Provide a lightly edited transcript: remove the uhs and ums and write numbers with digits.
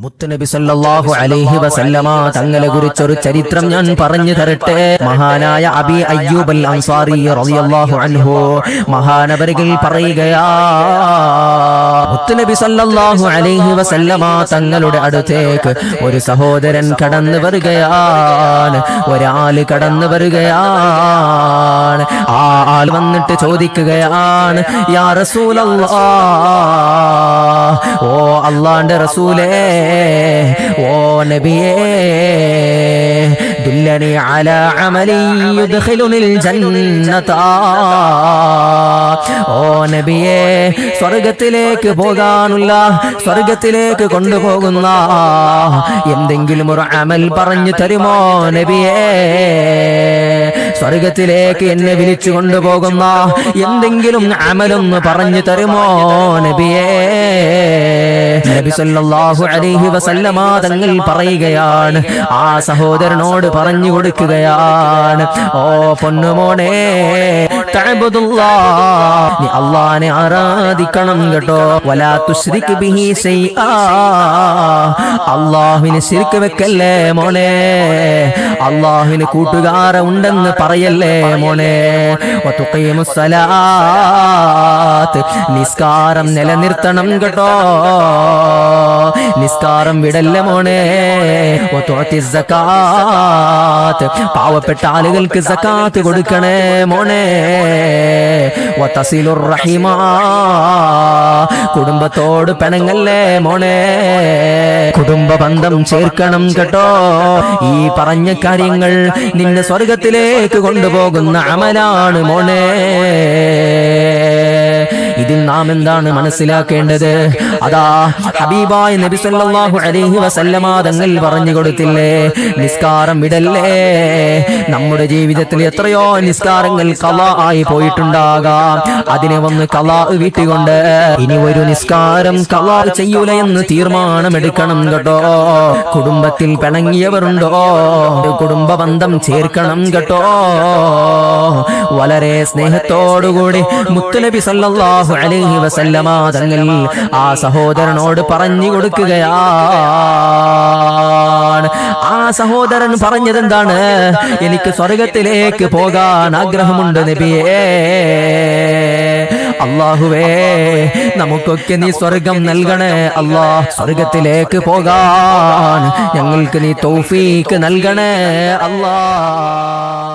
മുത്തുനബി സല്ലല്ലാഹു അലൈഹി വസല്ലമ തങ്ങളെ കുറിച്ചൊരു ചരിത്രം ഞാൻ പറഞ്ഞു തരട്ടെ. മഹാനായ അബീ അയ്യൂബ് അൽ അൻസാരി റളിയല്ലാഹു അൻഹു മഹാനവറുകൾ പറയുകയാ, മുത്തുനബി സല്ലല്ലാഹു അലൈഹി വസല്ലമ തങ്ങളുടെ അടുത്തേക്ക് ഒരു സഹോദരൻ കടന്നു വരികയാണ്. ഒരാള് കടന്നു വരികയാണ്. ആ ആൾ വന്നിട്ട് ചോദിക്കുകയാണ്, യാ റസൂലല്ലാഹ്, ഓ അല്ലാഹുവിന്റെ റസൂലേ, ഓ നബിയേ, ദുല്ലനി അലാ അമലി യുദ്ഖിലുനിൽ ജന്നത, ഓ നബിയേ, സ്വർഗ്ഗത്തിലേക്ക് പോകാനുള്ള, സ്വർഗ്ഗത്തിലേക്ക് കൊണ്ടുപോകുന്ന എന്തെങ്കിലും ഒരു അമൽ പറഞ്ഞു തരുമോ നബിയേ? സ്വർഗ്ഗത്തിലേക്ക് എന്നെ വിളിച്ചു കൊണ്ടുപോകുന്ന എന്തെങ്കിലും അമലൊന്ന് പറഞ്ഞു തരുമോ നബിയേ? നബി സല്ലല്ലാഹു അലൈഹി വസല്ലമ തങ്ങൾ പറയുകയാണ്, ആ സഹോദരനോട് പറഞ്ഞു കൊടുക്കുകയാണ്, ഓ പൊന്നുമോനെ, തഅബ്ദുല്ലാഹ്, നീ അല്ലാഹനെ ആരാധിക്കണം കേട്ടോ. വലാ തുശ്രിക് ബിഹി ശൈആ, അല്ലാഹുവിനെ ശിർക്ക് വെക്കല്ലേ മോനെ, അല്ലാഹുവിന് കൂട്ടുകാരെ ഉണ്ടെന്ന് പറയല്ലേ മോനെ. വതുഖീമുസ് സലാത്ത്, നിസ്കാരം നിലനിർത്തണം കേട്ടോ, നിസ്കാരം വിടല്ല മോനെ. വതുഅതിസ് സകാത്ത്, പാവപ്പെട്ട ആളുകൾക്ക് സകാത്ത് കൊടുക്കണേ മോനെ. വതസിലുർ റഹിമ, കുടുംബത്തോട് പിണങ്ങല്ലേ മോനെ, കുടുംബ ബന്ധം ചേർക്കണം കേട്ടോ. ഈ പറഞ്ഞ കാര്യങ്ങൾ നിന്നെ സ്വർഗ്ഗത്തിലേക്ക് കൊണ്ടുപോകുന്ന അമലാണ് മോനെ. ഇതിൽ നാം എന്താണ് മനസ്സിലാക്കേണ്ടത്? അതാ ഹബീബായ നബി സല്ലല്ലാഹു അലൈഹി വസല്ലമ തങ്ങൾ പറഞ്ഞു കൊടുത്തില്ലേ, നിസ്കാരം വിടല്ലേ. നമ്മുടെ ജീവിതത്തിൽ എത്രയോ നിസ്കാരങ്ങൾ ഖളാ ആയി പോയിട്ടുണ്ടാകാം. അതിനെ വന്ന് ഖളാ വീട്ടിക്കൊണ്ട് ഇനി ഒരു നിസ്കാരം ഖളാ ചെയ്യൂല എന്ന് തീർമാനമെടുക്കണം കേട്ടോ. കുടുംബത്തിൽ പിണങ്ങിയവരുണ്ടോ, കുടുംബ ബന്ധം ചേർക്കണം കേട്ടോ. വളരെ സ്നേഹത്തോടുകൂടി മുത്തുനബി സല്ലല്ലാഹു അലൈഹി വസല്ലമ തങ്ങൾ ആ സഹോദരനോട് പറഞ്ഞു കൊടുക്കുകയാണ്. ആ സഹോദരൻ പറഞ്ഞതെന്താണ്? എനിക്ക് സ്വർഗ്ഗത്തിലേക്ക് പോകാൻ ആഗ്രഹമുണ്ട് നബിയേ. അല്ലാഹുവേ, നമുക്കൊക്കെ നീ സ്വർഗം നൽകണേ അല്ലാഹ്. സ്വർഗത്തിലേക്ക് പോകാൻ ഞങ്ങൾക്ക് നീ തൗഫീക്ക് നൽകണേ അല്ലാഹ്.